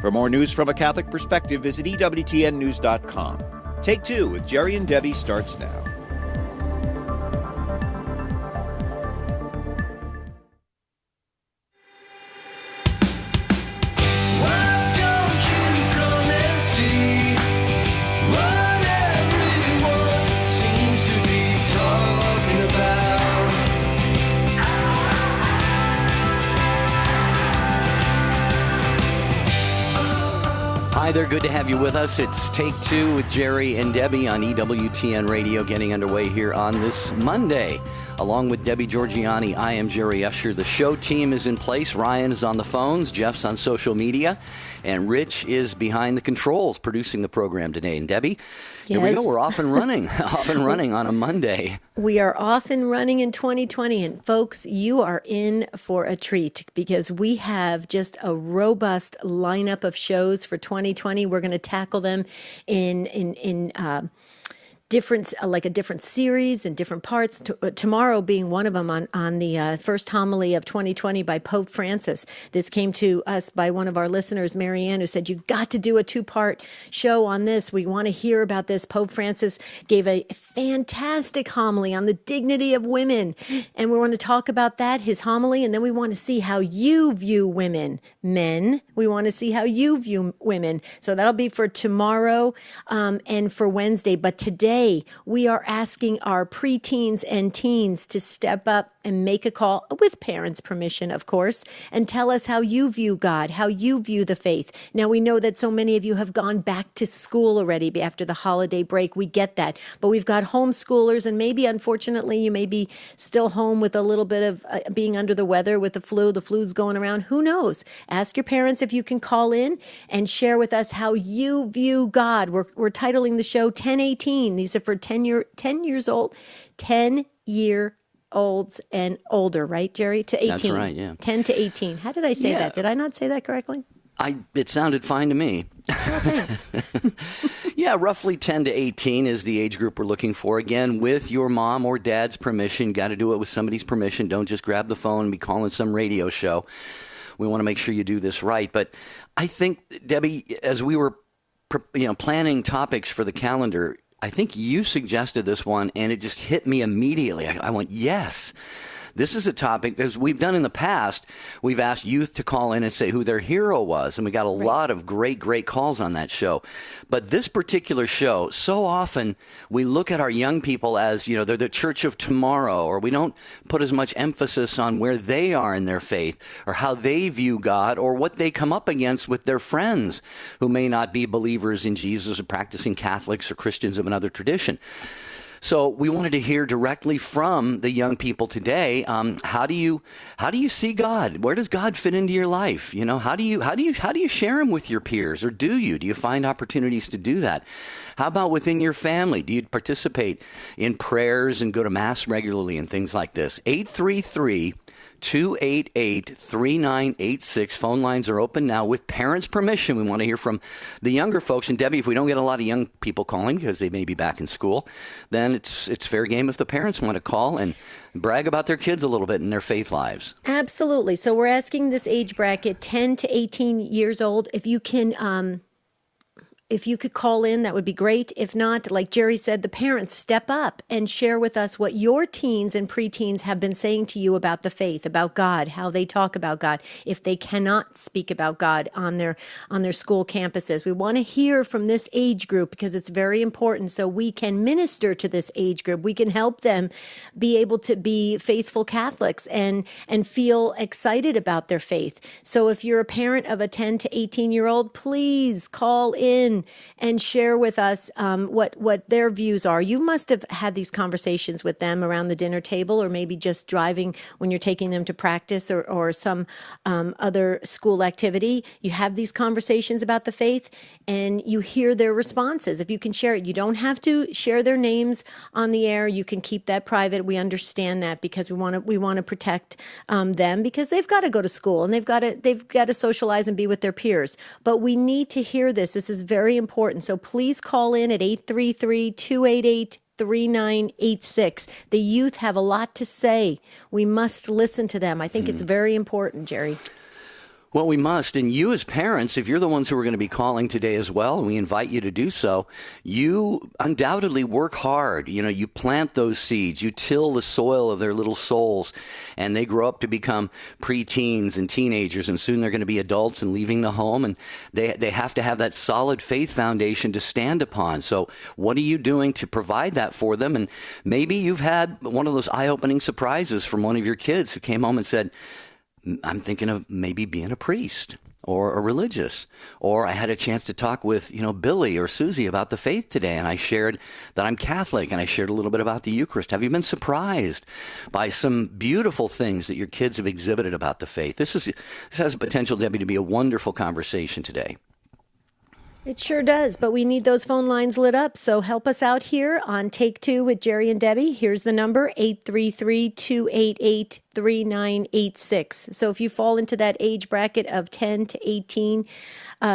For more news from a Catholic perspective, visit EWTNnews.com. Take Two with Jerry and Debbie starts now. Hi there, good to have you with us. It's Take Two with Jerry and Debbie on EWTN Radio, getting underway here on this Monday. Along with Debbie Georgianni, I am Jerry Usher. The show team is in place. Ryan is on the phones, Jeff's on social media, and Rich is behind the controls producing the program today. And Debbie, Here we go. We're off and running, on a Monday. We are off and running in 2020. And folks, you are in for a treat because we have just a robust lineup of shows for 2020. We're going to tackle them in different, like a different series and different parts. Tomorrow being one of them on the first homily of 2020 by Pope Francis. This came to us by one of our listeners, Marianne, who said, you got to do a 2-part show on this. We want to hear about this. Pope Francis gave a fantastic homily on the dignity of women. And we want to talk about that, his homily, and then we want to see how you view women. Men, we want to see how you view women. So that'll be for tomorrow and for Wednesday. But today, we are asking our preteens and teens to step up and make a call, with parents' permission, of course, and tell us how you view God, how you view the faith. Now, we know that so many of you have gone back to school already after the holiday break. We get that. But we've got homeschoolers, and maybe, unfortunately, you may be still home with a little bit of being under the weather with the flu. The flu's going around. Who knows? Ask your parents if you can call in and share with us how you view God. We're titling the show 1018. These are for 10 years old, 10-year-olds and older, right, Jerry? To 18. That's right, yeah. 10 to 18. How did I say that? Did I not say that correctly? It sounded fine to me. Oh, thanks. Yeah, roughly 10 to 18 is the age group we're looking for. Again, with your mom or dad's permission. Got to do it with somebody's permission. Don't just grab the phone and be calling some radio show. We want to make sure you do this right. But I think, Debbie, as we were planning topics for the calendar, I think you suggested this one, and it just hit me immediately. I went, yes. This is a topic, as we've done in the past, we've asked youth to call in and say who their hero was, and we got a lot of great calls on that show. But this particular show, so often we look at our young people as, they're the church of tomorrow, or we don't put as much emphasis on where they are in their faith, or how they view God, or what they come up against with their friends who may not be believers in Jesus or practicing Catholics or Christians of another tradition. So we wanted to hear directly from the young people today. How do you see God? Where does God fit into your life? How do you share him with your peers, or do you find opportunities to do that? How about within your family? Do you participate in prayers and go to Mass regularly and things like this? 833-288-3986. Phone lines are open now with parents' permission. We want to hear from the younger folks. And Debbie, if we don't get a lot of young people calling because they may be back in school, then it's fair game if the parents want to call and brag about their kids a little bit in their faith lives. Absolutely. So we're asking this age bracket, 10 to 18 years old, if you can... If you could call in, that would be great. If not, like Jerry said, the parents step up and share with us what your teens and preteens have been saying to you about the faith, about God, how they talk about God, if they cannot speak about God on their school campuses. We want to hear from this age group because it's very important so we can minister to this age group. We can help them be able to be faithful Catholics and feel excited about their faith. So if you're a parent of a 10 to 18-year-old, please call in and share with us what their views are. You must have had these conversations with them around the dinner table, or maybe just driving when you're taking them to practice or some other school activity. You have these conversations about the faith and you hear their responses. If you can share it, you don't have to share their names on the air. You can keep that private. We understand that because we want to protect them because they've got to go to school and they've got to socialize and be with their peers. But we need to hear this. This is very important. So please call in at 833-288-3986. The youth have a lot to say. We must listen to them. I think it's very important, Jerry. Well, we must. And you as parents, if you're the ones who are going to be calling today as well, and we invite you to do so, you undoubtedly work hard. You plant those seeds, you till the soil of their little souls, and they grow up to become preteens and teenagers, and soon they're going to be adults and leaving the home, and they have to have that solid faith foundation to stand upon. So what are you doing to provide that for them? And maybe you've had one of those eye-opening surprises from one of your kids who came home and said, I'm thinking of maybe being a priest or a religious. Or I had a chance to talk with, Billy or Susie about the faith today, and I shared that I'm Catholic, and I shared a little bit about the Eucharist. Have you been surprised by some beautiful things that your kids have exhibited about the faith? This has potential, Debbie, to be a wonderful conversation today. It sure does, but we need those phone lines lit up. So help us out here on Take Two with Jerry and Debbie. Here's the number, 833-288-3986. So if you fall into that age bracket of 10 to 18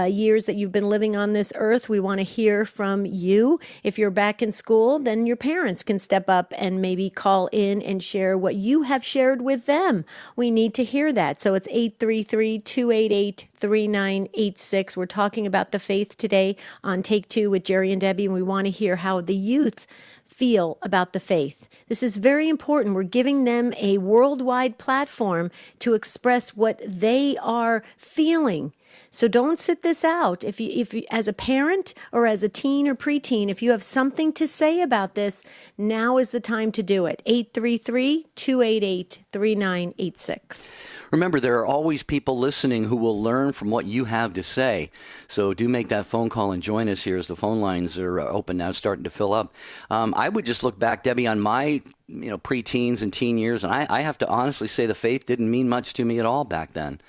years that you've been living on this earth, we want to hear from you. If you're back in school, then your parents can step up and maybe call in and share what you have shared with them. We need to hear that. So it's 833-288-3986. We're talking about the faith today on Take Two with Jerry and Debbie, and we want to hear how the youth feel about the faith. This is very important. We're giving them a worldwide platform to express what they are feeling. So don't sit this out. If you, as a parent or as a teen or preteen, if you have something to say about this, now is the time to do it. 833-288-3986. Remember, there are always people listening who will learn from what you have to say. So do make that phone call and join us here as the phone lines are open now, starting to fill up. I would just look back, Debbie, on my preteens and teen years, and I have to honestly say the faith didn't mean much to me at all back then.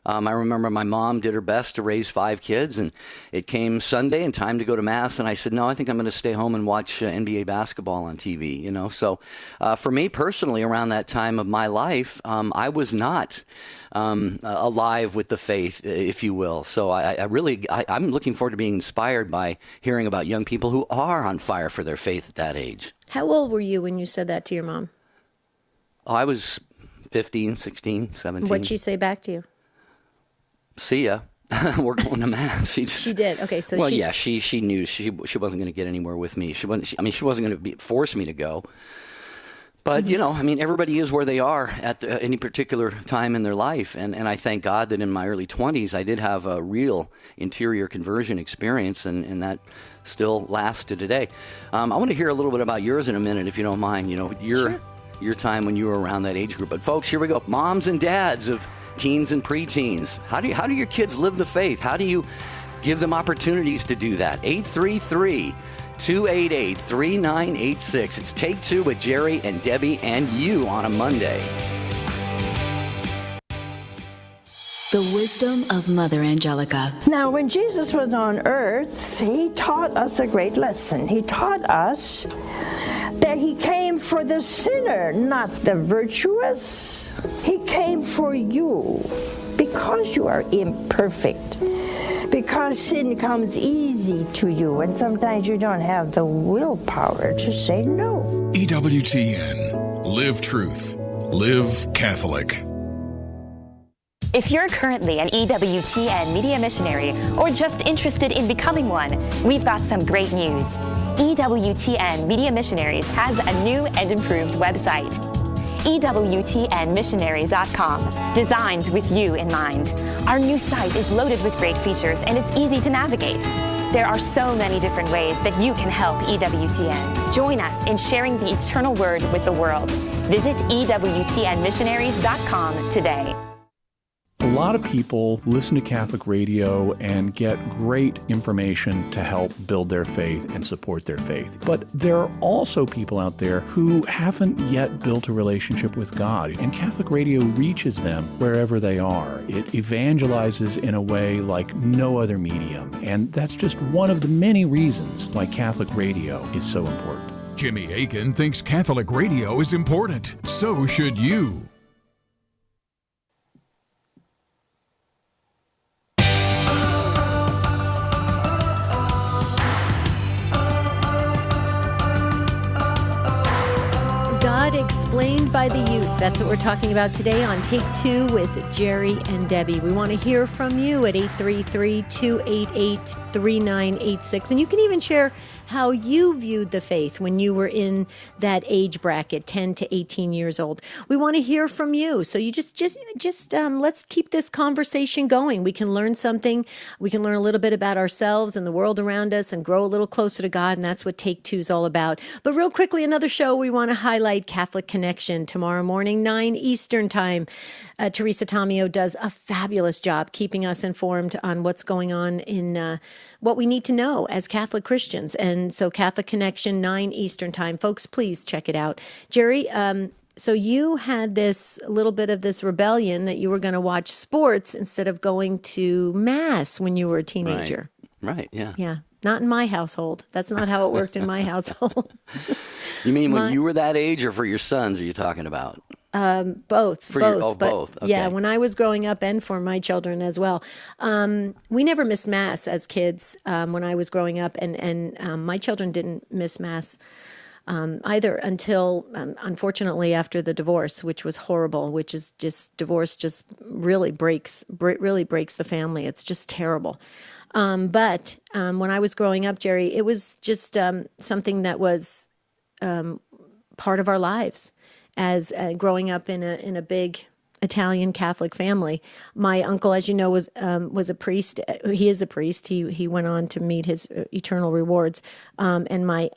I remember my mom did her best to raise 5 kids, and it came Sunday and time to go to Mass, and I said, no, I think I'm going to stay home and watch NBA basketball on TV, So for me personally, around that time of my life, I was not alive with the faith, if you will. So I'm looking forward to being inspired by hearing about young people who are on fire for their faith at that age. How old were you when you said that to your mom? Oh, I was 15, 16, 17. What'd she say back to you? See ya. We're going to Mass. She did. Okay, so she knew she wasn't going to get anywhere with me. She wasn't going to force me to go. But everybody is where they are at any particular time in their life, and I thank God that in my early 20s I did have a real interior conversion experience, and that still lasts to today. I want to hear a little bit about yours in a minute, if you don't mind. Your time when you were around that age group. But folks, here we go. Moms and dads of teens and preteens. How do your kids live the faith? How do you give them opportunities to do that? 833-288-3986. It's Take Two with Jerry and Debbie and you on a Monday. The wisdom of Mother Angelica. Now, when Jesus was on earth, he taught us a great lesson. He taught us that he came for the sinner, not the virtuous. He came for you because you are imperfect, because sin comes easy to you, and sometimes you don't have the willpower to say no. EWTN. Live truth. Live Catholic. If you're currently an EWTN media missionary or just interested in becoming one, we've got some great news. EWTN Media Missionaries has a new and improved website, EWTNmissionaries.com, designed with you in mind. Our new site is loaded with great features and it's easy to navigate. There are so many different ways that you can help EWTN. Join us in sharing the eternal word with the world. Visit EWTNmissionaries.com today. A lot of people listen to Catholic radio and get great information to help build their faith and support their faith. But there are also people out there who haven't yet built a relationship with God, and Catholic radio reaches them wherever they are. It evangelizes in a way like no other medium, and that's just one of the many reasons why Catholic radio is so important. Jimmy Aiken thinks Catholic radio is important. So should you. Explained by the Youth. That's what we're talking about today on Take Two with Jerry and Debbie. We want to hear from you at 833-288-3986. And you can even share how you viewed the faith when you were in that age bracket, 10 to 18 years old. We want to hear from you. So you just let's keep this conversation going. We can learn something. We can learn a little bit about ourselves and the world around us and grow a little closer to God. And that's what Take Two is all about. But real quickly, another show we want to highlight, Catholic Connection, tomorrow morning, 9 Eastern time. Teresa Tomeo does a fabulous job keeping us informed on what's going on in what we need to know as Catholic Christians. And so Catholic Connection, 9 Eastern time. Folks, please check it out. Jerry, so you had this little bit of this rebellion that you were going to watch sports instead of going to Mass when you were a teenager. Right, yeah. Yeah. Not in my household. That's not how it worked in my household. You mean when you were that age, or for your sons are you talking about? Both. Both. Okay. Yeah, when I was growing up and for my children as well. We never missed Mass as kids when I was growing up, and my children didn't miss Mass either until, unfortunately, after the divorce, which was horrible, which is just, divorce just really breaks the family. It's just terrible. But when I was growing up, Jerry, it was just something that was part of our lives as growing up in a big Italian Catholic family. My uncle, as you know, was a priest. He is a priest. He went on to meet his eternal rewards. And my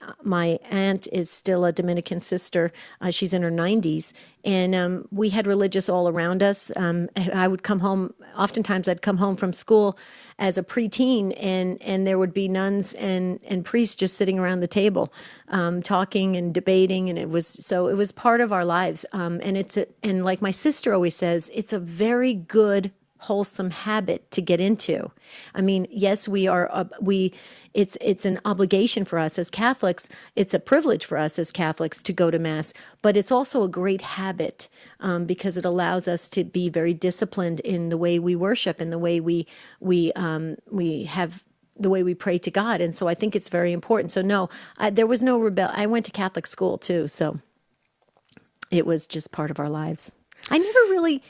aunt is still a Dominican sister. She's in her 90s. And we had religious all around us. I would come home, oftentimes I'd come home from school as a preteen, and there would be nuns and priests just sitting around the table, talking and debating, and it was part of our lives. And like my sister always says, it's a very good, wholesome habit to get into. I mean, yes, it's an obligation for us as Catholics. It's a privilege for us as Catholics to go to Mass, but it's also a great habit because it allows us to be very disciplined in the way we worship and the way we have the way we pray to God. And so I think it's very important. So no, there was no rebellion. I went to Catholic school too, so it was just part of our lives. I never really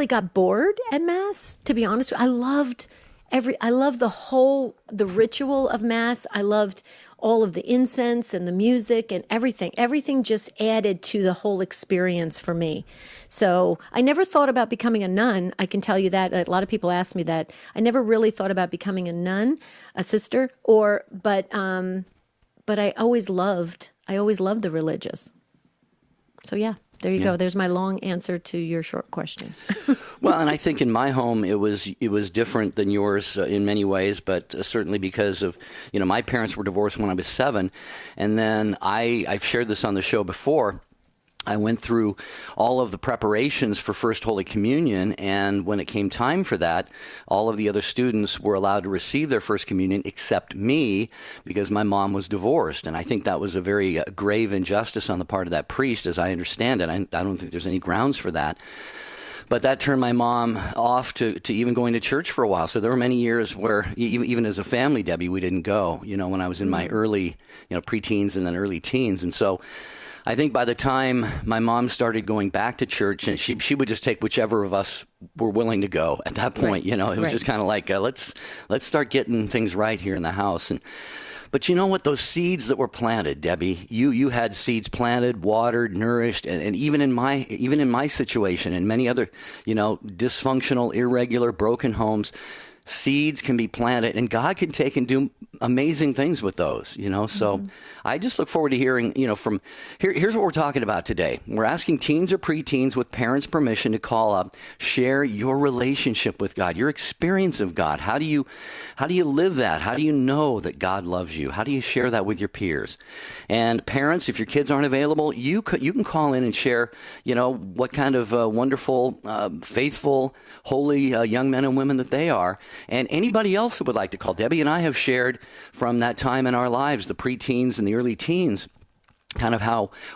got bored at Mass, to be honest. I loved the ritual of Mass. I loved all of the incense and the music and everything. Everything just added to the whole experience for me. So I never thought about becoming a nun. I can tell you that. A lot of people ask me that. I never really thought about becoming a nun, a sister, but I always loved the religious. So yeah. There you go. There's my long answer to your short question. Well, and I think in my home it was different than yours in many ways, but certainly because of, my parents were divorced when I was 7, and then I've shared this on the show before. I went through all of the preparations for First Holy Communion, and when it came time for that, all of the other students were allowed to receive their First Communion except me, because my mom was divorced. And I think that was a very grave injustice on the part of that priest, as I understand it. I don't think there's any grounds for that. But that turned my mom off to even going to church for a while. So there were many years where, even as a family, Debbie, we didn't go, when I was in my early, preteens and then early teens. And so I think by the time my mom started going back to church, and she would just take whichever of us were willing to go at that point. Right. It was just kind of like, let's start getting things right here in the house. But you know what? Those seeds that were planted, Debbie, you had seeds planted, watered, nourished, and even in my situation and many other, dysfunctional, irregular, broken homes, seeds can be planted, and God can take and do amazing things with those, So I just look forward to hearing, from here's what we're talking about today. We're asking teens or preteens with parents' permission to call up, share your relationship with God, your experience of God. How do you live that? How do you know that God loves you? How do you share that with your peers? And parents, if your kids aren't available, you can call in and share, what kind of wonderful, faithful, holy young men and women that they are. And anybody else who would like to call. Debbie and I have shared from that time in our lives, the preteens and the early teens, kind of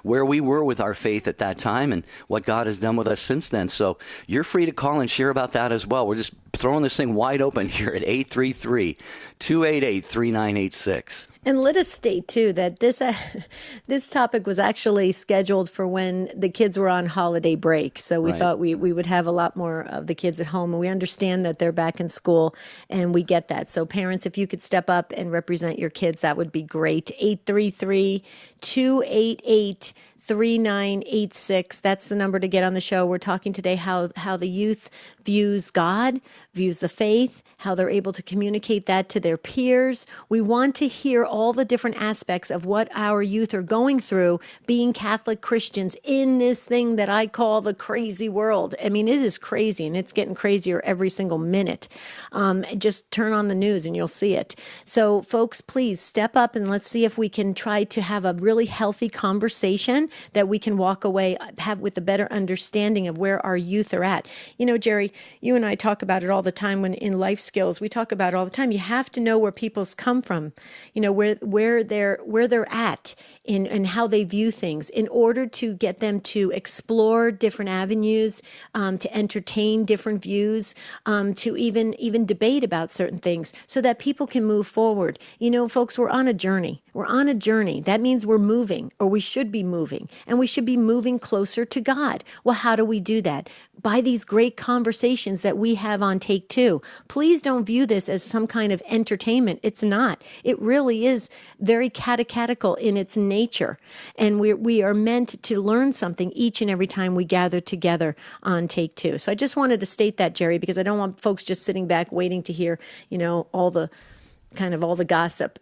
where we were with our faith at that time and what God has done with us since then. So you're free to call and share about that as well. We're just throwing this thing wide open here at 833-288-3986. And let us state, too, that this topic was actually scheduled for when the kids were on holiday break. So we thought we would have a lot more of the kids at home. And we understand that they're back in school, and we get that. So parents, if you could step up and represent your kids, that would be great. 833-288-3986. That's the number to get on the show. We're talking today how the youth views God, views the faith, how they're able to communicate that to their peers. We want to hear all the different aspects of what our youth are going through being Catholic Christians in this thing that I call the crazy world. I mean, it is crazy, and it's getting crazier every single minute. Just turn on the news and you'll see it. So folks, please step up and let's see if we can try to have a really healthy conversation that we can walk away have with a better understanding of where our youth are at. You know, Jerry, you and I talk about it all the time when in life skills. We talk about it all the time. You have to know where people's come from, you know, where they're at and how they view things in order to get them to explore different avenues, to entertain different views, to even debate about certain things so that people can move forward. You know, folks, we're on a journey. We're on a journey. That means we're moving, or we should be moving, and we should be moving closer to God. Well, how do we do that? By these great conversations that we have on Take Two. Please don't view this as some kind of entertainment. It's not. It really is very catechetical in its nature. And we are meant to learn something each and every time we gather together on Take Two. So I just wanted to state that, Jerry, because I don't want folks just sitting back waiting to hear, you know, all the gossip.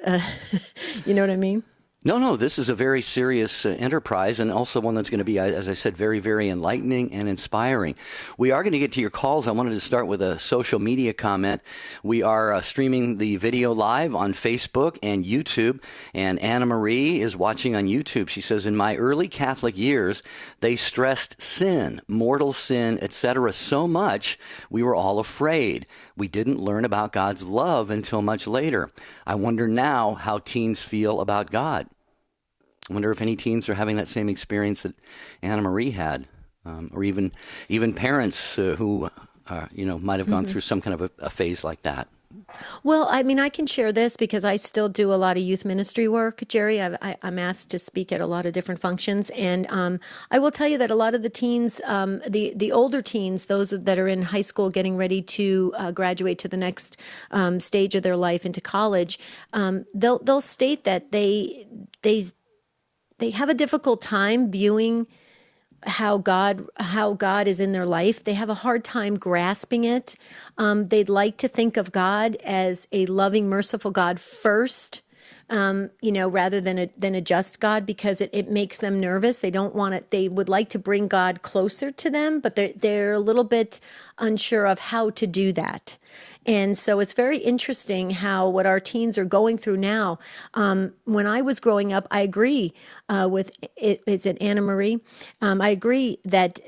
You know what I mean? No, this is a very serious enterprise, and also one that's going to be, as I said, very, very enlightening and inspiring. We are going to get to your calls. I wanted to start with a social media comment. We are streaming the video live on Facebook and YouTube, and Anna Marie is watching on YouTube. She says, in my early Catholic years, they stressed sin, mortal sin, etc. so much we were all afraid. We didn't learn about God's love until much later. I wonder now how teens feel about God. I wonder if any teens are having that same experience that Anna Marie had, or even parents who might have gone through some kind of a phase like that. Well, I mean, I can share this because I still do a lot of youth ministry work, Jerry. I'm asked to speak at a lot of different functions. And I will tell you that a lot of the teens, the older teens, those that are in high school getting ready to graduate to the next stage of their life into college, they'll state that they have a difficult time viewing how God is in their life. They have a hard time grasping it. They'd like to think of God as a loving, merciful God first, rather than a just God, because it makes them nervous. They don't want it. They would like to bring God closer to them, but they're a little bit unsure of how to do that. And so it's very interesting how what our teens are going through now. When I was growing up, I agree with it. Is it Anna Marie? I agree that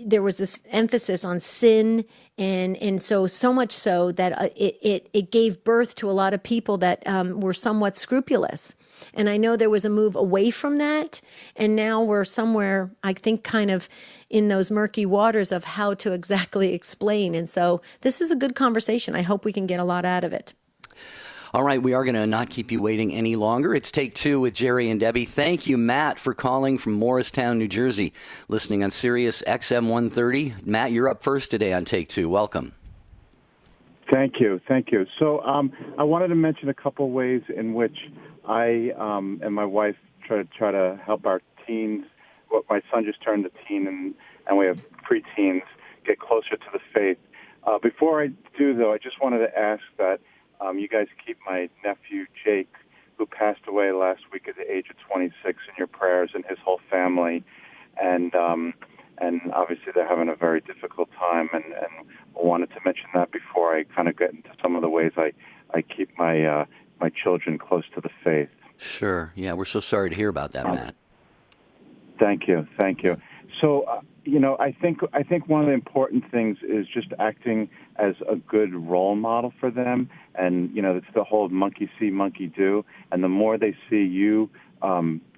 there was this emphasis on sin, and so much so that it gave birth to a lot of people that were somewhat scrupulous. And I know there was a move away from that, and now we're somewhere, I think, kind of in those murky waters of how to exactly explain. And so this is a good conversation. I hope we can get a lot out of it. All right, we are going to not keep you waiting any longer. It's Take Two with Jerry and Debbie. Thank you, Matt, for calling from Morristown, New Jersey, listening on Sirius XM 130. Matt, you're up first today on Take Two. Welcome. Thank you. So I wanted to mention a couple ways in which I and my wife try to help our teens. Well, my son just turned a teen, and we have preteens get closer to the faith. Before I do, though, I just wanted to ask that you guys keep my nephew Jake, who passed away last week at the age of 26, in your prayers, and his whole family. And obviously they're having a very difficult time, and I wanted to mention that before I kind of get into some of the ways I keep my children close to the faith. Sure. Yeah, we're so sorry to hear about that, Matt. Thank you. So, I think one of the important things is just acting as a good role model for them. And, it's the whole monkey see, monkey do. And the more they see you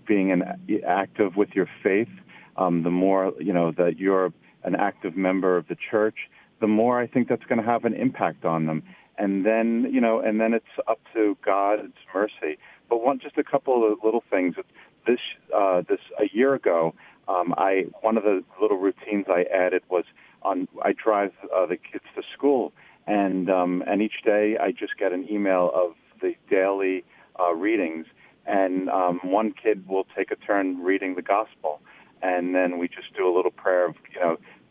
being active with your faith, the more, that you're an active member of the church, the more I think that's going to have an impact on them. And then, it's up to God's mercy. But just a couple of little things. This a year ago, one of the little routines I added was I drive the kids to school, and each day I just get an email of the daily readings, and one kid will take a turn reading the gospel, and then we just do a little prayer of,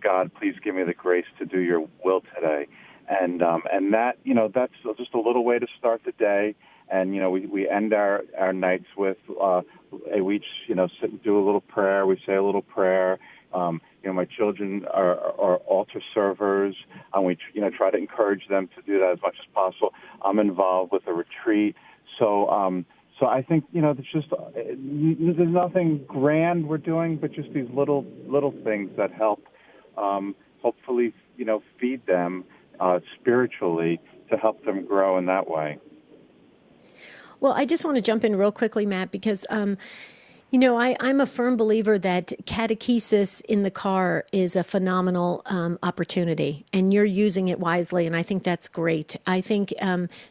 God, please give me the grace to do your will today. And that, that's just a little way to start the day. And, we end our nights with, we each, sit and do a little prayer. We say a little prayer. My children are altar servers, and we, try to encourage them to do that as much as possible. I'm involved with a retreat. So I think, there's nothing grand we're doing, but just these little things that help, hopefully, feed them spiritually to help them grow in that way. Well, I just want to jump in real quickly, Matt, because I'm a firm believer that catechesis in the car is a phenomenal opportunity, and you're using it wisely, and I think that's great. I think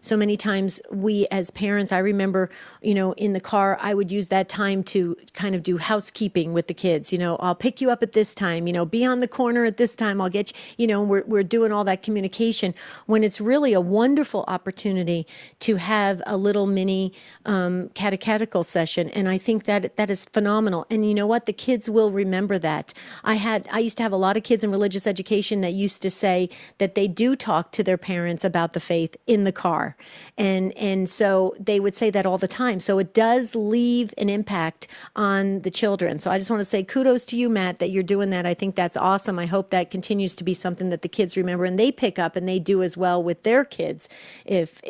so many times we as parents, I remember, in the car, I would use that time to kind of do housekeeping with the kids. I'll pick you up at this time, be on the corner at this time, I'll get you, we're doing all that communication, when it's really a wonderful opportunity to have a little mini catechetical session, and I think that is phenomenal. And you know what? The kids will remember that. I used to have a lot of kids in religious education that used to say that they do talk to their parents about the faith in the car. And so they would say that all the time. So it does leave an impact on the children. So I just want to say kudos to you, Matt, that you're doing that. I think that's awesome. I hope that continues to be something that the kids remember and they pick up and they do as well with their kids. If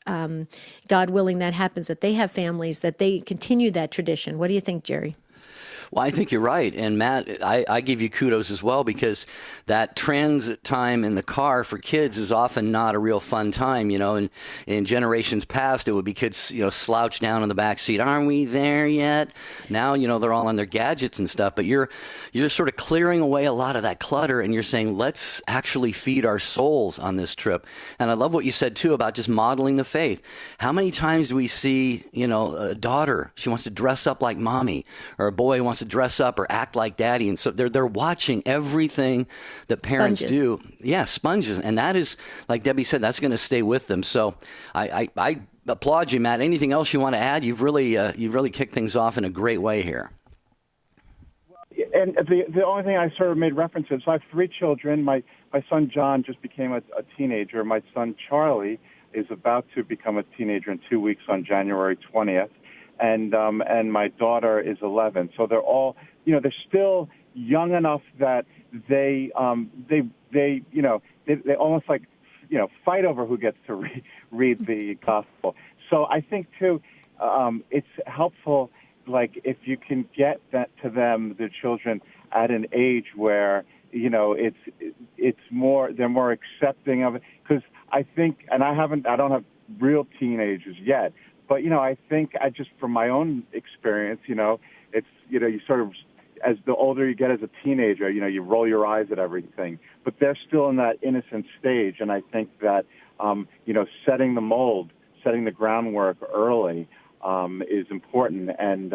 God willing that happens, that they have families, that they continue that tradition. What do you think, Jerry? Well, I think you're right. And Matt, I give you kudos as well, because that transit time in the car for kids is often not a real fun time. And in generations past, it would be kids, slouched down in the back seat. Aren't we there yet? Now, they're all on their gadgets and stuff, but you're sort of clearing away a lot of that clutter, and you're saying, let's actually feed our souls on this trip. And I love what you said too about just modeling the faith. How many times do we see, a daughter, she wants to dress up like mommy, or a boy wants to dress up or act like daddy, and so they're watching everything that parents do. Yeah, sponges, and that is, like Debbie said, that's going to stay with them. So I applaud you, Matt. Anything else you want to add? You've really kicked things off in a great way here. And the only thing I sort of made reference to, so I have 3 children. My son John just became a teenager. My son Charlie is about to become a teenager in 2 weeks on January 20th. And my daughter is 11. So they're all, they're still young enough that they almost like, fight over who gets to read the gospel. So I think too, it's helpful, like if you can get that to them, the children, at an age where, it's more, they're more accepting of it. Because I think, and I don't have real teenagers yet, but, I think just from my own experience, it's, you sort of, as the older you get as a teenager, you roll your eyes at everything. But they're still in that innocent stage. And I think that, setting the mold, setting the groundwork early is important. And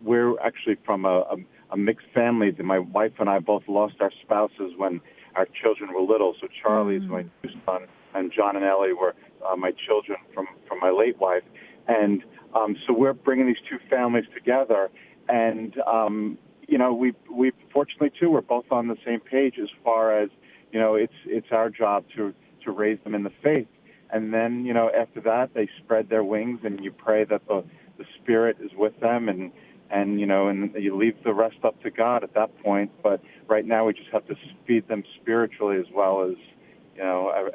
we're actually from a mixed family. My wife and I both lost our spouses when our children were little. So Charlie is my new son, and John and Ellie were my children from my late wife. And so we're bringing these 2 families together. And, we fortunately, too, we're both on the same page as far as, it's our job to raise them in the faith. And then, after that, they spread their wings, and you pray that the Spirit is with them, and you leave the rest up to God at that point. But right now we just have to feed them spiritually as well as,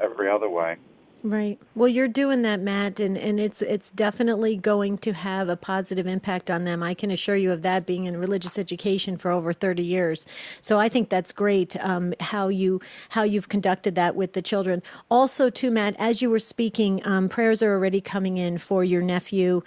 every other way. Right. Well, you're doing that, Matt, and it's definitely going to have a positive impact on them. I can assure you of that, being in religious education for over 30 years. So I think that's great, how you've conducted that with the children. Also, too, Matt, as you were speaking, prayers are already coming in for your nephew,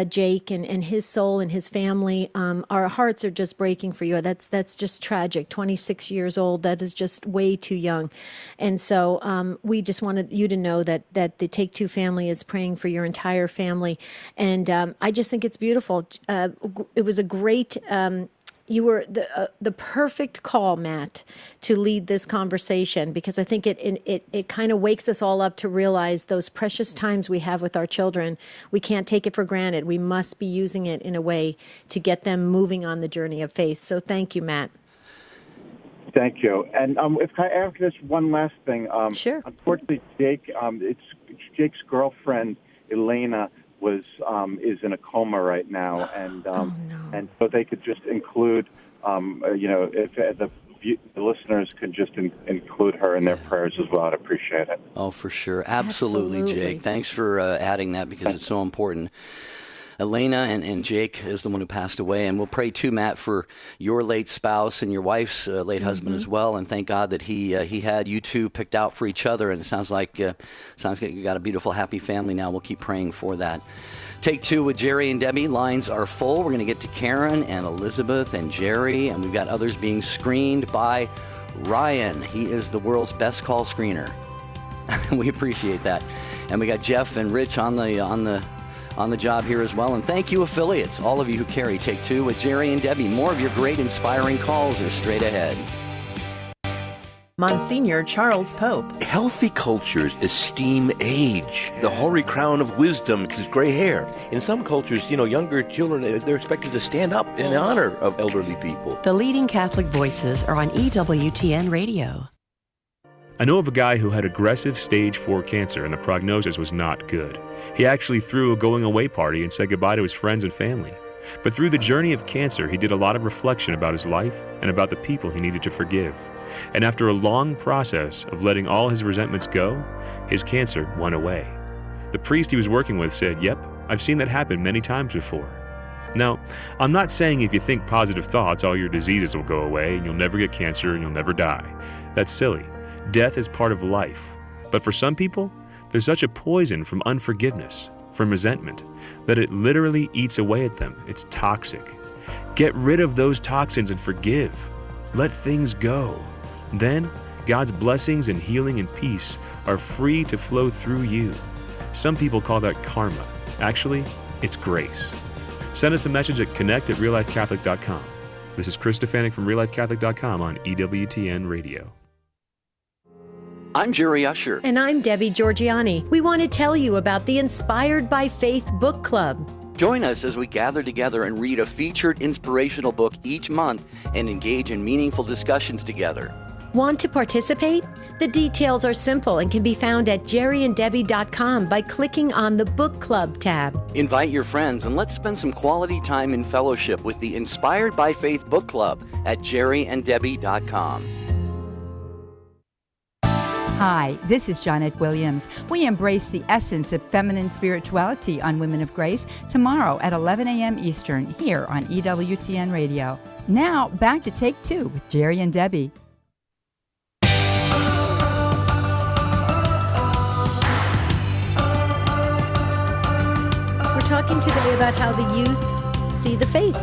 Jake, and his soul and his family. Our hearts are just breaking for you. That's just tragic. 26 years old. That is just way too young, and so we just wanted you to know that the Take Two family is praying for your entire family. And I just think it's beautiful. It was a great, you were the perfect call, Matt, to lead this conversation, because I think it kind of wakes us all up to realize those precious times we have with our children. We can't take it for granted. We must be using it in a way to get them moving on the journey of faith. So thank you, Matt. Thank you. And if I ask this one last thing, sure. Unfortunately, Jake's girlfriend Elena is in a coma right now, and and so they could just include, if the listeners could just include her in their prayers as well, I'd appreciate it. Oh, for sure, absolutely. Jake. Thanks for adding that, because it's so important. Elena and Jake is the one who passed away, and we'll pray too, Matt, for your late spouse and your wife's late husband as well. And thank God that he had you two picked out for each other. And it sounds like you got a beautiful, happy family now. We'll keep praying for that. Take Two with Jerry and Debbie. Lines are full. We're going to get to Karen and Elizabeth and Jerry, and we've got others being screened by Ryan. He is the world's best call screener. We appreciate that. And we got Jeff and Rich on the job here as well. And thank you, affiliates, all of you who carry Take Two with Jerry and Debbie. More of your great inspiring calls are straight ahead. Monsignor Charles Pope. Healthy cultures esteem age. The hoary crown of wisdom is gray hair. In some cultures, younger children, they're expected to stand up in honor of elderly people. The leading Catholic voices are on EWTN Radio. I know of a guy who had aggressive stage 4 cancer, and the prognosis was not good. He actually threw a going-away party and said goodbye to his friends and family. But through the journey of cancer, he did a lot of reflection about his life and about the people he needed to forgive. And after a long process of letting all his resentments go, his cancer went away. The priest he was working with said, "Yep, I've seen that happen many times before." Now, I'm not saying if you think positive thoughts, all your diseases will go away and you'll never get cancer and you'll never die. That's silly. Death is part of life. But for some people, there's such a poison from unforgiveness, from resentment, that it literally eats away at them. It's toxic. Get rid of those toxins and forgive. Let things go. Then, God's blessings and healing and peace are free to flow through you. Some people call that karma. Actually, it's grace. Send us a message at connect@reallifecatholic.com. This is Chris Stefanik from reallifecatholic.com on EWTN Radio. I'm Jerry Usher. And I'm Debbie Georgiani. We want to tell you about the Inspired by Faith Book Club. Join us as we gather together and read a featured inspirational book each month and engage in meaningful discussions together. Want to participate? The details are simple and can be found at jerryanddebbie.com by clicking on the Book Club tab. Invite your friends and let's spend some quality time in fellowship with the Inspired by Faith Book Club at jerryanddebbie.com. Hi, this is Janet Williams. We embrace the essence of feminine spirituality on Women of Grace tomorrow at 11 a.m. Eastern here on EWTN Radio. Now, back to Take Two with Jerry and Debbie. We're talking today about how the youth see the faith,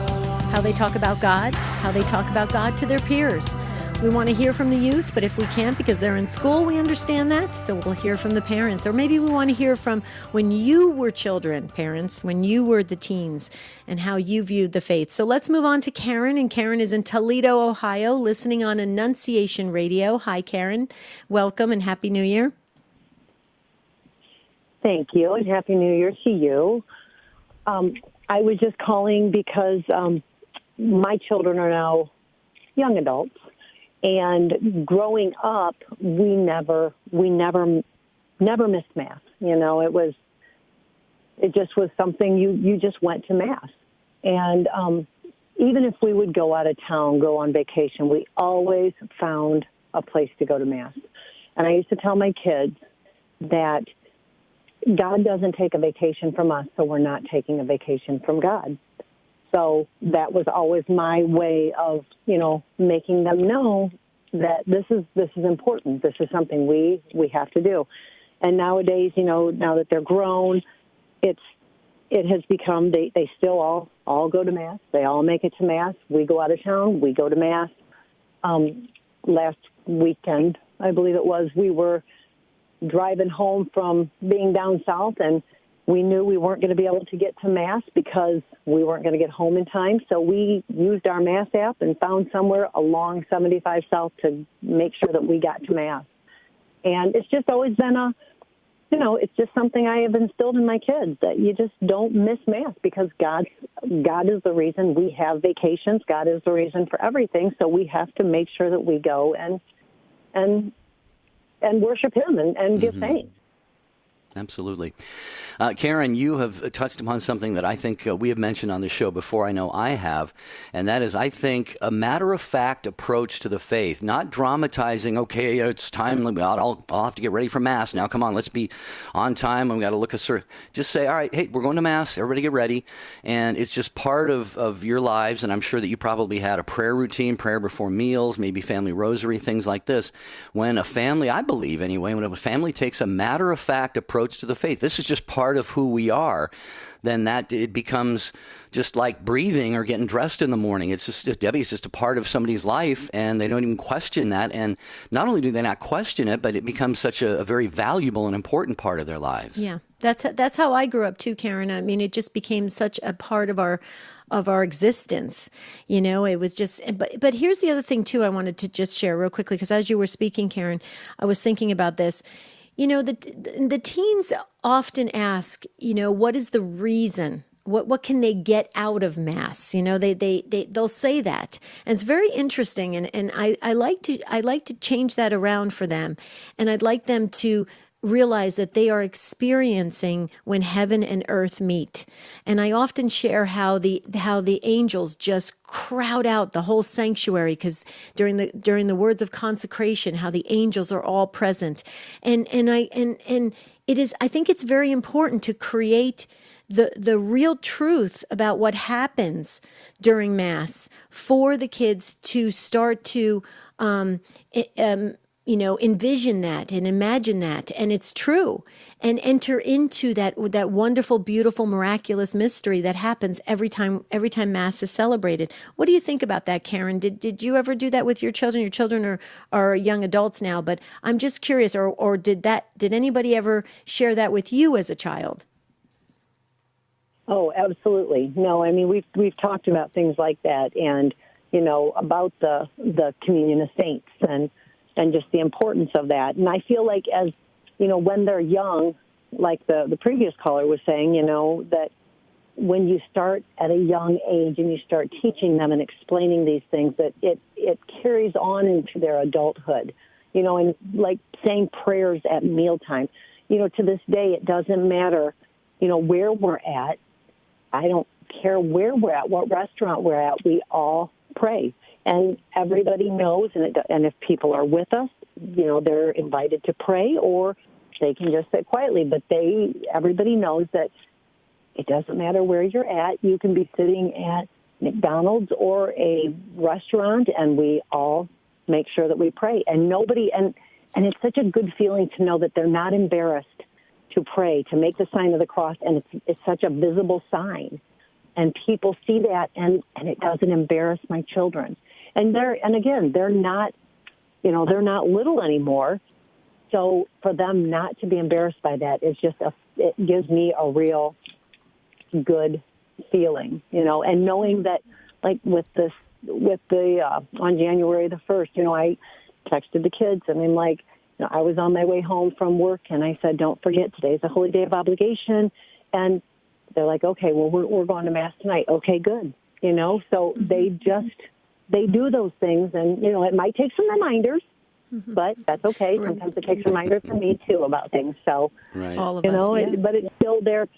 how they talk about God, how they talk about God to their peers. We want to hear from the youth, but if we can't because they're in school, we understand that. So we'll hear from the parents. Or maybe we want to hear from when you were children, parents, when you were the teens, and how you viewed the faith. So let's move on to Karen. And Karen is in Toledo, Ohio, listening on Annunciation Radio. Hi, Karen. Welcome and Happy New Year. Thank you, and Happy New Year to you. I was just calling because my children are now young adults. And growing up, we never missed Mass. It just was something you just went to Mass. And even if we would go out of town, go on vacation, we always found a place to go to Mass. And I used to tell my kids that God doesn't take a vacation from us, so we're not taking a vacation from God. So that was always my way of, making them know that this is important. This is something we have to do. And nowadays, now that they're grown, it has become they still all go to Mass. They all make it to Mass. We go out of town. We go to Mass. Last weekend, I believe it was, we were driving home from being down south, and we knew we weren't going to be able to get to Mass because we weren't going to get home in time. So we used our Mass app and found somewhere along 75 South to make sure that we got to Mass. And it's just always been it's just something I have instilled in my kids, that you just don't miss Mass, because God is the reason we have vacations. God is the reason for everything. So we have to make sure that we go and worship Him and give thanks. Absolutely. Karen, you have touched upon something that I think we have mentioned on the show before. I know I have, and that is, I think, a matter-of-fact approach to the faith, not dramatizing, okay, it's time, I'll have to get ready for Mass. Now, come on, let's be on time, and we've got to look at just say, all right, hey, we're going to Mass, everybody get ready, and it's just part of your lives, and I'm sure that you probably had a prayer routine, prayer before meals, maybe family rosary, things like this. When a family, I believe anyway, when a family takes a matter-of-fact approach to the faith, this is just part of who we are, then that it becomes just like breathing or getting dressed in the morning. It's just, Debbie, it's just a part of somebody's life, and they don't even question that. And not only do they not question it, but it becomes such a very valuable and important part of their lives. Yeah, that's how I grew up too, Karen. I mean, it just became such a part of our existence. It was just, but here's the other thing too I wanted to just share real quickly, because as you were speaking, Karen, I was thinking about this. The teens often ask, what is the reason? What can they get out of Mass? They'll say that, and it's very interesting. And I like to change that around for them, and I'd like them to realize that they are experiencing when heaven and earth meet. And I often share how the angels just crowd out the whole sanctuary, because during the words of consecration, how the angels are all present. And it is, I think it's very important to create the real truth about what happens during Mass for the kids to start to envision that and imagine that, and it's true, and enter into that wonderful, beautiful, miraculous mystery that happens every time Mass is celebrated. What do you think about that, Karen? Did you ever do that with your children? Your children are young adults now, but I'm just curious, or did anybody ever share that with you as a child? Oh, absolutely. No, I mean, we've talked about things like that, and about the communion of saints and just the importance of that. And I feel like, as when they're young, like the previous caller was saying, that when you start at a young age and you start teaching them and explaining these things, that it carries on into their adulthood, and like saying prayers at mealtime. To this day, it doesn't matter, where we're at. I don't care where we're at, what restaurant we're at, we all pray. And everybody knows, and if people are with us, they're invited to pray, or they can just sit quietly. But everybody knows that it doesn't matter where you're at. You can be sitting at McDonald's or a restaurant, and we all make sure that we pray. And nobody, and it's such a good feeling to know that they're not embarrassed to pray, to make the sign of the cross, and it's such a visible sign. And people see that, and it doesn't embarrass my children. And they're not, they're not little anymore. So for them not to be embarrassed by that is just it gives me a real good feeling, and knowing that, like with the on January the 1st, I texted the kids, and I'm like, I was on my way home from work, and I said, don't forget, today's a holy day of obligation. And they're like, okay, well, we're going to Mass tonight. Okay, good. So they do those things, and, it might take some reminders, but that's okay. Sometimes it takes reminders for me, too, about things. So, right. All of us, yeah. But it's still there.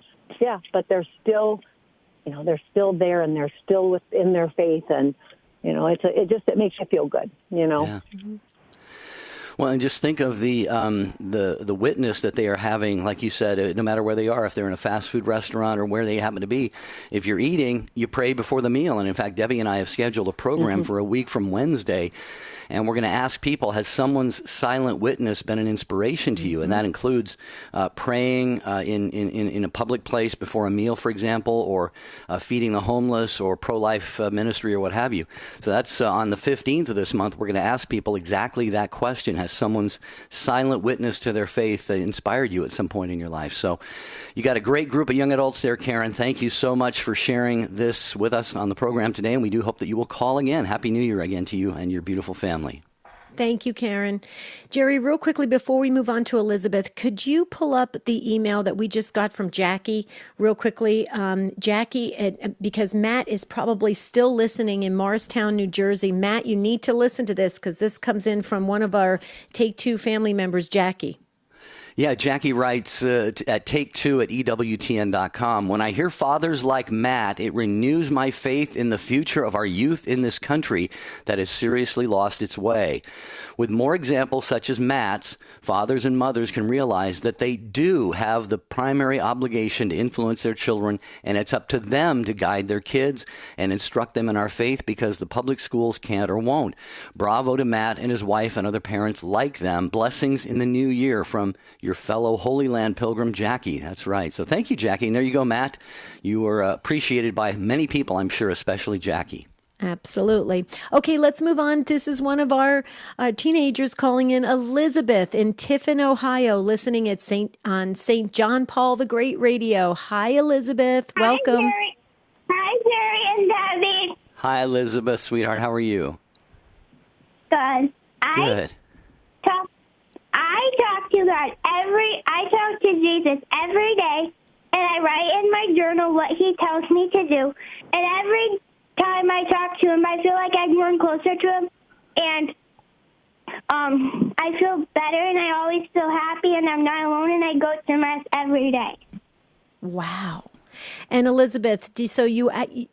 Yeah, but they're still, they're still there, and they're still within their faith, and, it makes you feel good, Yeah. Well, and just think of the witness that they are having, like you said, no matter where they are, if they're in a fast food restaurant or where they happen to be. If you're eating, you pray before the meal. And in fact, Debbie and I have scheduled a program for a week from Wednesday. And we're going to ask people, has someone's silent witness been an inspiration to you? And that includes praying in a public place before a meal, for example, or feeding the homeless or pro-life ministry or what have you. So that's on the 15th of this month. We're going to ask people exactly that question. Has someone's silent witness to their faith inspired you at some point in your life? So you got a great group of young adults there, Karen. Thank you so much for sharing this with us on the program today. And we do hope that you will call again. Happy New Year again to you and your beautiful family. Thank you, Karen. Jerry, real quickly before we move on to Elizabeth, could you pull up the email that we just got from Jackie real quickly? Jackie, because Matt is probably still listening in Morristown, New Jersey. Matt, you need to listen to this because this comes in from one of our Take Two family members, Jackie. Yeah, Jackie writes at take2@EWTN.com, when I hear fathers like Matt, it renews my faith in the future of our youth in this country that has seriously lost its way. With more examples such as Matt's, fathers and mothers can realize that they do have the primary obligation to influence their children, and it's up to them to guide their kids and instruct them in our faith because the public schools can't or won't. Bravo to Matt and his wife and other parents like them. Blessings in the new year from your fellow Holy Land pilgrim, Jackie. That's right. So thank you, Jackie. And there you go, Matt. You were appreciated by many people, I'm sure, especially Jackie. Absolutely. Okay, let's move on. This is one of our teenagers calling in, Elizabeth in Tiffin, Ohio, listening at St. John Paul the Great Radio. Hi, Elizabeth. Welcome. Hi, Jerry and Debbie. Hi, Elizabeth, sweetheart. How are you? Good. Good. I talk to God I talk to Jesus every day, and I write in my journal what he tells me to do. And every time I talk to him, I feel like I'm growing closer to him, and I feel better, and I always feel happy, and I'm not alone, and I go to Mass every day. Wow. And Elizabeth, so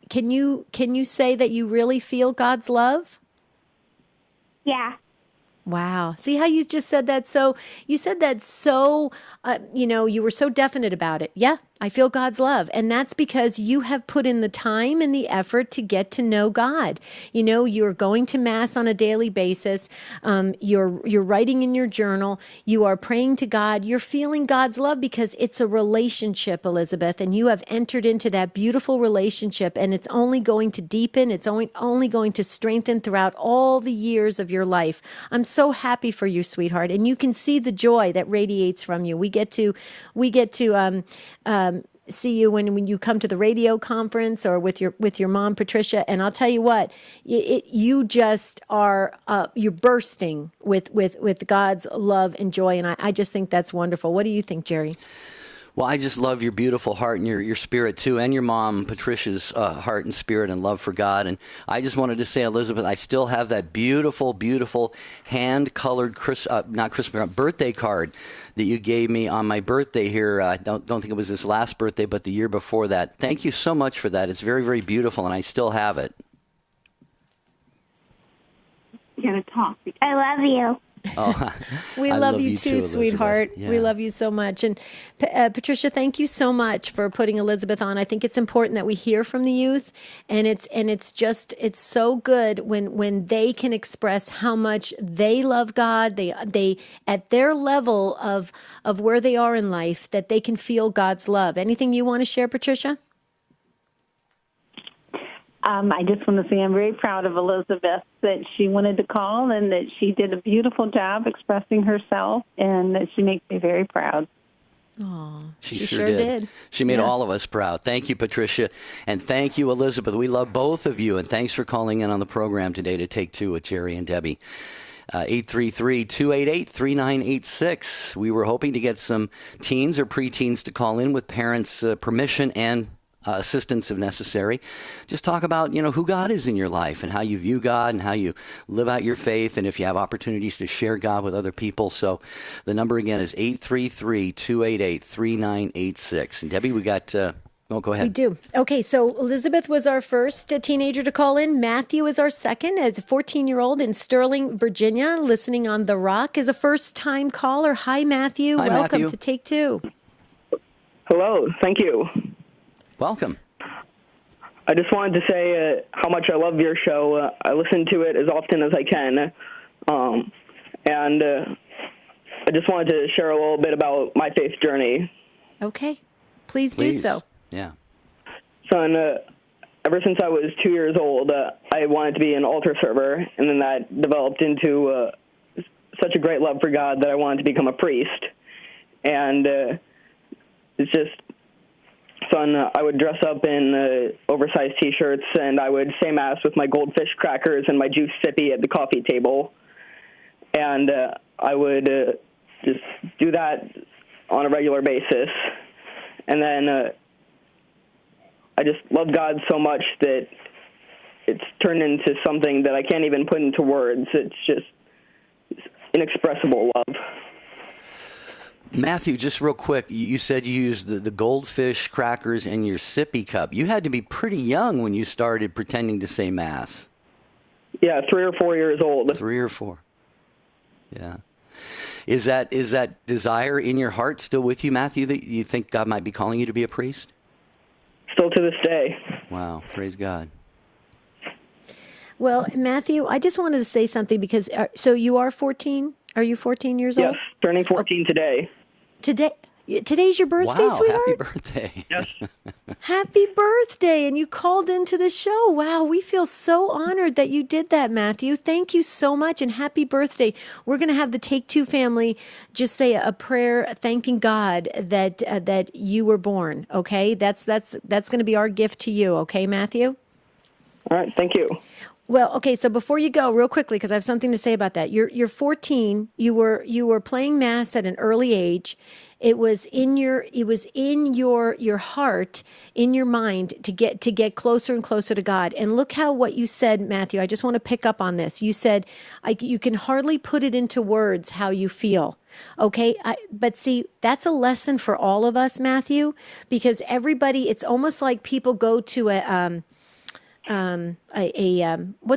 can you say that you really feel God's love? Yeah. Wow. See how you just said that? So you said that so, you were so definite about it. Yeah, I feel God's love. And that's because you have put in the time and the effort to get to know God. You know, you're going to Mass on a daily basis. You're writing in your journal. You are praying to God. You're feeling God's love because it's a relationship, Elizabeth, and you have entered into that beautiful relationship, and it's only going to deepen. It's only going to strengthen throughout all the years of your life. I'm so happy for you, sweetheart. And you can see the joy that radiates from you. We get to see you when you come to the radio conference or with your mom, Patricia. And I'll tell you what, you just are, you're bursting with God's love and joy. And I just think that's wonderful. What do you think, Jerry? Well, I just love your beautiful heart and your spirit, too, and your mom, Patricia's heart and spirit and love for God. And I just wanted to say, Elizabeth, I still have that beautiful, beautiful hand-colored birthday card that you gave me on my birthday here. I don't think it was this last birthday, but the year before that. Thank you so much for that. It's very, very beautiful, and I still have it. You gotta talk. I love you. Oh, we love you too, sweetheart. Yeah. We love you so much. And Patricia, thank you so much for putting Elizabeth on. I think it's important that we hear from the youth, and it's so good when they can express how much they love God. They at their level of where they are in life, that they can feel God's love. Anything you want to share, Patricia? I just want to say I'm very proud of Elizabeth that she wanted to call and that she did a beautiful job expressing herself, and that she makes me very proud. Oh, she sure did. She made all of us proud. Thank you, Patricia. And thank you, Elizabeth. We love both of you. And thanks for calling in on the program today to Take Two with Jerry and Debbie. 833-288-3986. We were hoping to get some teens or preteens to call in with parents' permission and assistance if necessary. Just talk about, who God is in your life and how you view God and how you live out your faith, and if you have opportunities to share God with other people. So the number again is 833-288-3986. And Debbie, we got Oh, go ahead. We do. Okay, so Elizabeth was our first teenager to call in. Matthew is our second, as a 14-year-old in Sterling, Virginia, listening on The Rock, is a first-time caller. Hi, Matthew. Hi, Welcome Matthew. to Take Two. Hello. Thank you. Welcome. I just wanted to say how much I love your show. I listen to it as often as I can. And I just wanted to share a little bit about my faith journey. Okay. Please do so. Yeah. Son, ever since I was 2 years old, I wanted to be an altar server, and then that developed into such a great love for God that I wanted to become a priest. And it's just, son, I would dress up in oversized T-shirts, and I would say Mass with my goldfish crackers and my juice sippy at the coffee table. And I would just do that on a regular basis. And then I just love God so much that it's turned into something that I can't even put into words. It's just inexpressible love. Matthew, just real quick, you said you used the goldfish crackers in your sippy cup. You had to be pretty young when you started pretending to say Mass. Yeah, 3 or 4 years old. 3 or 4. Yeah. Is that desire in your heart still with you, Matthew, that you think God might be calling you to be a priest? Still to this day. Wow. Praise God. Well, Matthew, I just wanted to say something because, so you are 14? Are you 14 years old? Yes, turning 14 today. Today's your birthday, wow, sweetheart? Happy birthday. Yes. Happy birthday, and you called into the show. Wow, we feel so honored that you did that, Matthew. Thank you so much, and happy birthday. We're going to have the Take Two family just say a prayer thanking God that you were born, okay? That's going to be our gift to you, okay, Matthew? All right, thank you. Well, okay, so before you go, real quickly, because I have something to say about that. You're 14. You were playing Mass at an early age. It was in your heart, in your mind to get closer and closer to God. And look how what you said, Matthew. I just want to pick up on this. You said you can hardly put it into words how you feel. Okay, but see, that's a lesson for all of us, Matthew, because everybody. It's almost like people go to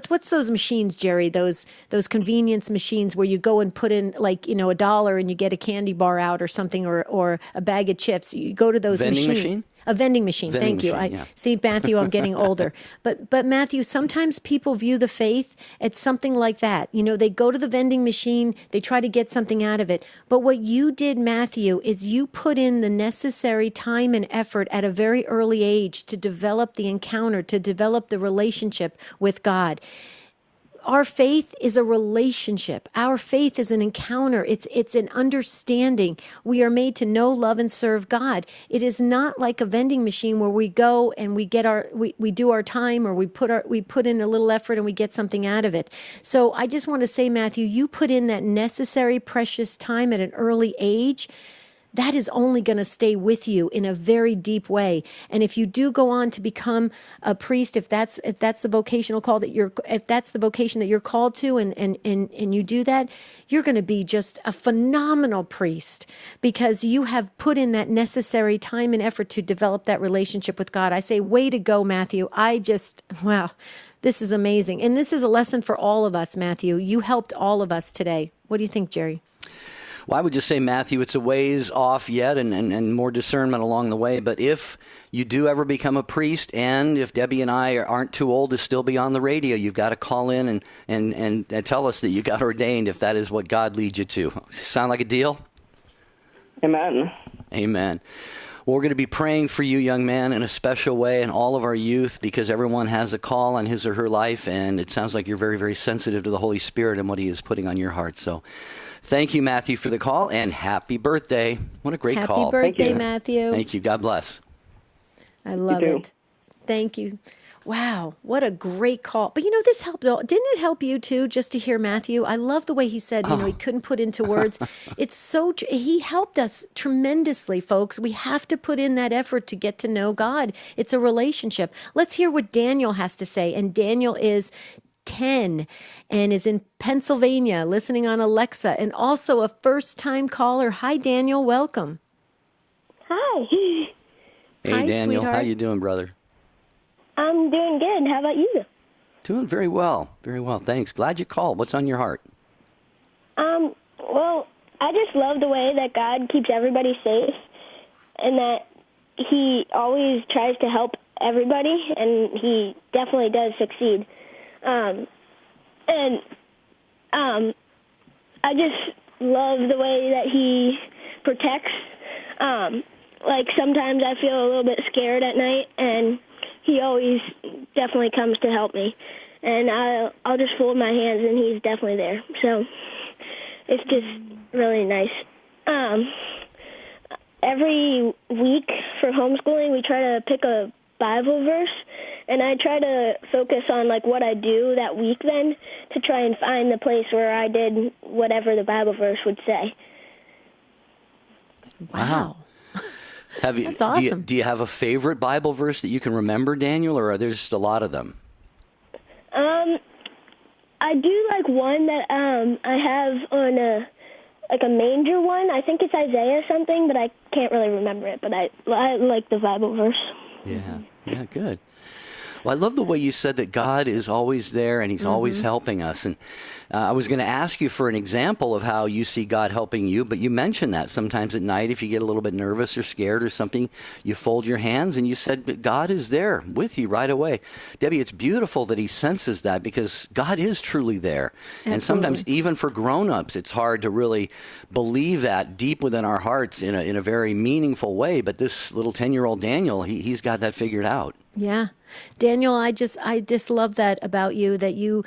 what's those machines, Jerry? Those convenience machines where you go and put in $1 and you get a candy bar out or something, or a bag of chips. You go to those vending machines. Machine? A vending machine. Thank you. Yeah. See, Matthew, I'm getting older. But Matthew, sometimes people view the faith as something like that. They go to the vending machine, they try to get something out of it. But what you did, Matthew, is you put in the necessary time and effort at a very early age to develop the encounter, to develop the relationship with God. Our faith is a relationship. Our faith is an encounter. It's an understanding. We are made to know, love, and serve God. It is not like a vending machine where we go and we do our time, or we put in a little effort and we get something out of it. So I just want to say, Matthew, you put in that necessary, precious time at an early age. That is only going to stay with you in a very deep way. And if you do go on to become a priest, if that's the vocational call if that's the vocation that you're called to, and you do that, you're going to be just a phenomenal priest because you have put in that necessary time and effort to develop that relationship with God. I say, way to go, Matthew. Wow, this is amazing. And this is a lesson for all of us, Matthew. You helped all of us today. What do you think, Jerry? Well, I would just say, Matthew, it's a ways off yet and more discernment along the way. But if you do ever become a priest, and if Debbie and I aren't too old to still be on the radio, you've got to call in and tell us that you got ordained if that is what God leads you to. Sound like a deal? Amen. Amen. Well, we're going to be praying for you, young man, in a special way, and all of our youth, because everyone has a call on his or her life, and it sounds like you're very, very sensitive to the Holy Spirit and what he is putting on your heart. So thank you, Matthew, for the call, and happy birthday. What a great call. Happy birthday, Matthew. Thank you. God bless. I love it. Thank you. Wow, what a great call. But this helped. Didn't it help you too, just to hear Matthew? I love the way he said, he couldn't put into words. It's so, he helped us tremendously, folks. We have to put in that effort to get to know God. It's a relationship. Let's hear what Daniel has to say. And Daniel is 10 and is in Pennsylvania, listening on Alexa, and also a first-time caller. Hi, Daniel. Welcome. Hi. Hey, Hi, Daniel. sweetheart. How you doing, brother? I'm doing good. How about you? Doing very well. Very well, thanks. Glad you called. What's on your heart? Well, I just love the way that God keeps everybody safe and that he always tries to help everybody, and he definitely does succeed. I just love the way that he protects. Like sometimes I feel a little bit scared at night, and he always definitely comes to help me. And I'll just fold my hands, and he's definitely there. So it's just really nice. Every week for homeschooling, we try to pick a Bible verse, and I try to focus on like what I do that week then to try and find the place where I did whatever the Bible verse would say. Wow. That's awesome. Do you have a favorite Bible verse that you can remember, Daniel, or are there just a lot of them? I do like one that I have on a manger one. I think it's Isaiah something, but I can't really remember it. But I like the Bible verse. Yeah, good. Well, I love the way you said that God is always there and he's always helping us. And I was going to ask you for an example of how you see God helping you, but you mentioned that sometimes at night if you get a little bit nervous or scared or something, you fold your hands and you said that God is there with you right away. Debbie, it's beautiful that he senses that because God is truly there. Absolutely. And sometimes even for grown-ups, it's hard to really believe that deep within our hearts in a very meaningful way. But this little 10-year-old Daniel, he's got that figured out. Yeah. Daniel, I just love that about you, that you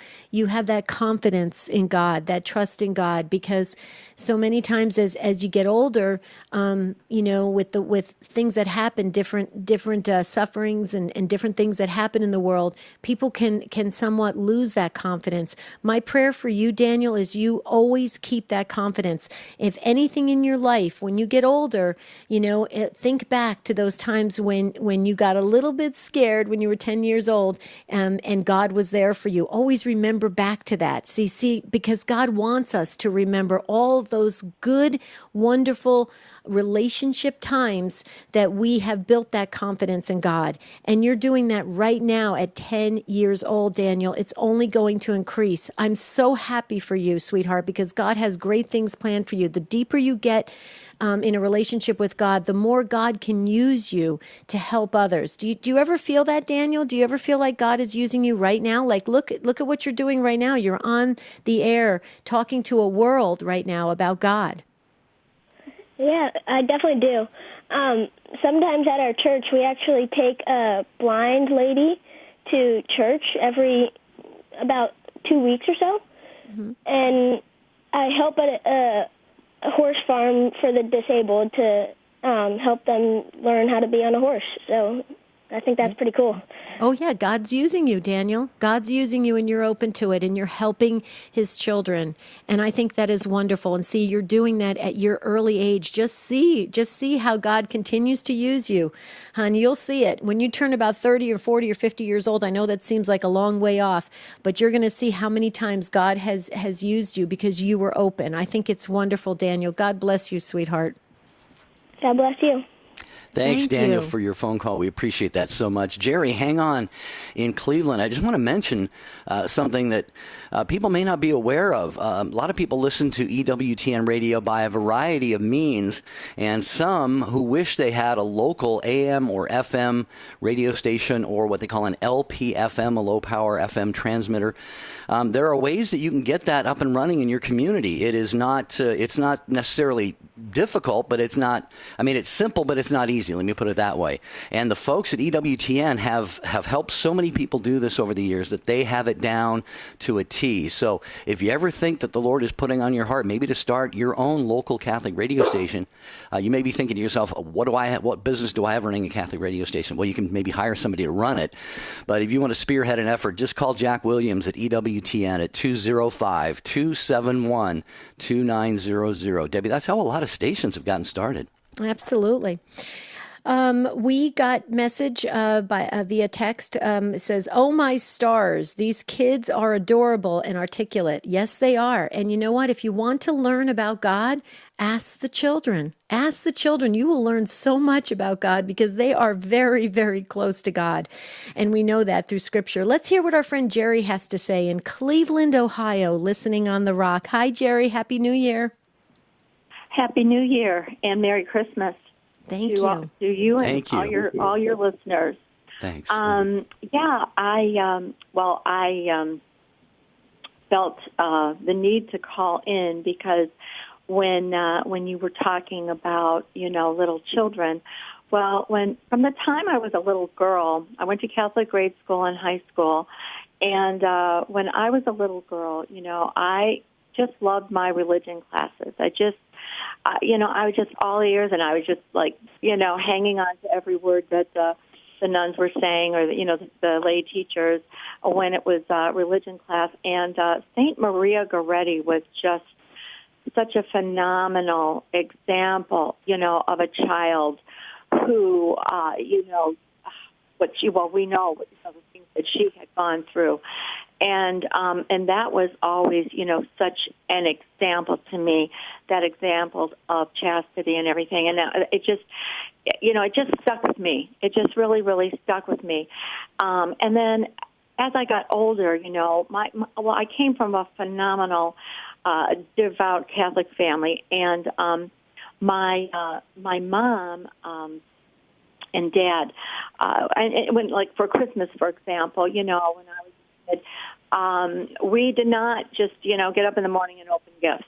have that confidence in God, that trust in God, because so many times as you get older, with things that happen, different sufferings and different things that happen in the world, people can somewhat lose that confidence. My prayer for you, Daniel, is you always keep that confidence. If anything in your life, when you get older, think back to those times when you got a little bit scared when you were 10 years old, and God was there for you. Always remember back to that. See, because God wants us to remember all those good, wonderful relationship times that we have built that confidence in God. And you're doing that right now at 10 years old, Daniel. It's only going to increase. I'm so happy for you, sweetheart, because God has great things planned for you. The deeper you get in a relationship with God, the more God can use you to help others. Do you ever feel that, Daniel? Do you ever feel like God is using you right now? Like, look at what you're doing right now. You're on the air talking to a world right now about God. Yeah, I definitely do. Sometimes at our church, we actually take a blind lady to church every about 2 weeks or so. And I help at a horse farm for the disabled to help them learn how to be on a horse. So I think that's pretty cool. Oh, yeah. God's using you, Daniel. God's using you, and you're open to it, and you're helping his children. And I think that is wonderful. And see, you're doing that at your early age. Just see how God continues to use you. Hon, you'll see it. When you turn about 30 or 40 or 50 years old, I know that seems like a long way off, but you're going to see how many times God has used you because you were open. I think it's wonderful, Daniel. God bless you, sweetheart. God bless you. Thanks, Thank Daniel, you. for your phone call. We appreciate that so much. Jerry, hang on in Cleveland. I just want to mention something that people may not be aware of. A lot of people listen to EWTN radio by a variety of means, and some who wish they had a local AM or FM radio station or what they call an LPFM, a low-power FM transmitter. There are ways that you can get that up and running in your community. It is not, it's not necessarily difficult, but it's not, it's simple, but it's not easy. Let me put it that way. And the folks at EWTN have helped so many people do this over the years that they have it down to a T. So if you ever think that the Lord is putting on your heart, maybe to start your own local Catholic radio station, you may be thinking to yourself, what business do I have running a Catholic radio station? Well, you can maybe hire somebody to run it. But if you want to spearhead an effort, just call Jack Williams at EWTN at 205-271-2900. Debbie, that's how a lot of stations have gotten started. Absolutely. We got message via text. It says, "Oh, my stars, these kids are adorable and articulate." Yes, they are. And you know what? If you want to learn about God, ask the children. Ask the children. You will learn so much about God because they are very, very close to God. And we know that through Scripture. Let's hear what our friend Jerry has to say in Cleveland, Ohio, listening on The Rock. Hi, Jerry. Happy New Year. Happy New Year and Merry Christmas. Thank you. To you and Thank you. all your listeners. Thanks. Yeah, I felt the need to call in because when you were talking about little children, well, from the time I was a little girl, I went to Catholic grade school and high school, and when I was a little girl, I just loved my religion classes. I was just all ears, and I was just hanging on to every word that the nuns were saying, or the lay teachers when it was religion class. And Saint Maria Goretti was just such a phenomenal example, of a child who, we know the things that she had gone through. And that was always, such an example to me, that example of chastity and everything. And it just stuck with me. It just really, really stuck with me. And then as I got older, I came from a phenomenal, devout Catholic family, and my mom and dad, and when for Christmas, for example, when I was a kid, we did not just get up in the morning and open gifts.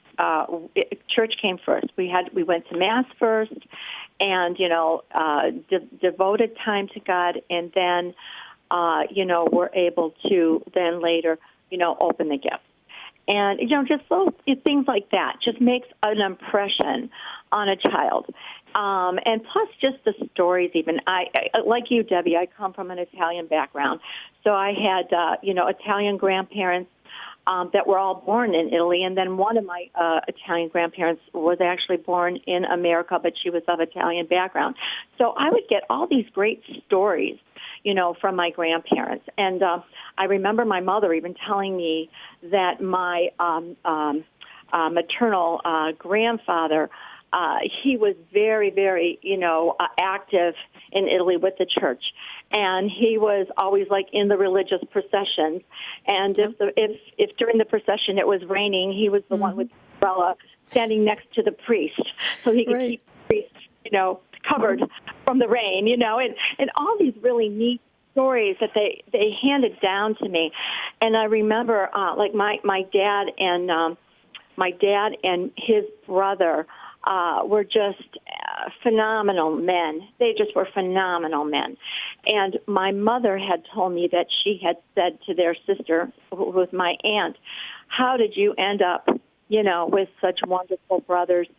Church came first. We went to Mass first, and devoted time to God, and then we're able to then later open the gifts. And, just those things like that just makes an impression on a child. And plus just the stories even. I like you, Debbie, I come from an Italian background. So I had, Italian grandparents that were all born in Italy. And then one of my Italian grandparents was actually born in America, but she was of Italian background. So I would get all these great stories, from my grandparents. And I remember my mother even telling me that my maternal grandfather, he was very, very, active in Italy with the church. And he was always in the religious processions. And if during the procession it was raining, he was the one with the umbrella standing next to the priest so he could keep the priest, covered from the rain, and all these really neat stories that they handed down to me. And I remember my dad and his brother were just phenomenal men. They just were phenomenal men. And my mother had told me that she had said to their sister, who was my aunt, "How did you end up, with such wonderful brothers?"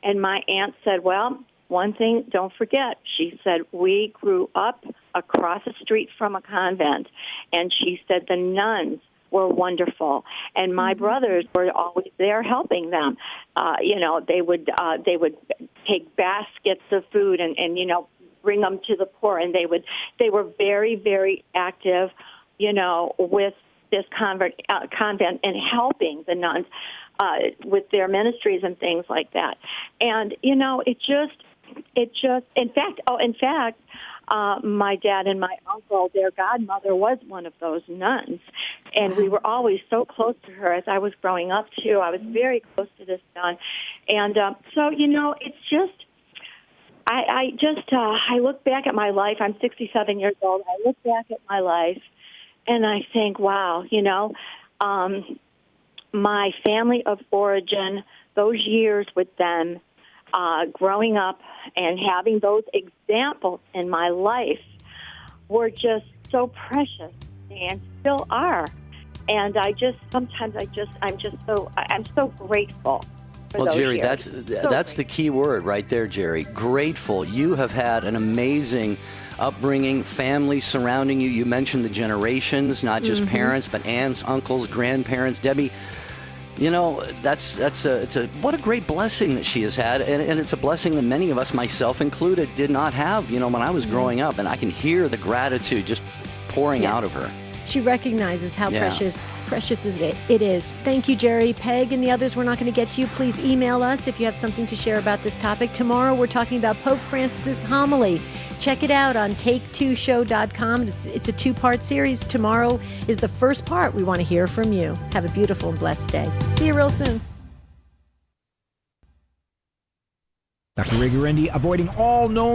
And my aunt said, "Well, one thing, don't forget," she said, "we grew up across the street from a convent." And she said the nuns were wonderful, and my brothers were always there helping them. They would take baskets of food and bring them to the poor, and they were very, very active, with this convent and helping the nuns with their ministries and things like that. And in fact, my dad and my uncle, their godmother was one of those nuns. And we were always so close to her as I was growing up, too. I was very close to this nun. And so, it's just, I look back at my life. I'm 67 years old. I look back at my life and I think, wow, my family of origin, those years with them, growing up and having those examples in my life were just so precious and still are. And I'm so grateful. Well, Jerry, that's the key word right there, Jerry. Grateful. You have had an amazing upbringing, family surrounding you. You mentioned the generations, not just parents, but aunts, uncles, grandparents. Debbie, You know, what a great blessing that she has had, and it's a blessing that many of us, myself included, did not have, you know, when I was growing up, and I can hear the gratitude just pouring out of her. She recognizes how precious it is. Thank you, Jerry. Peg and the others, we're not going to get to you. Please email us if you have something to share about this topic. Tomorrow we're talking about Pope Francis's homily. Check it out on take2show.com. It's a 2-part series. Tomorrow is the first part. We want to hear from you. Have a beautiful and blessed day. See you real soon. Dr. Ray Guarendi, avoiding all known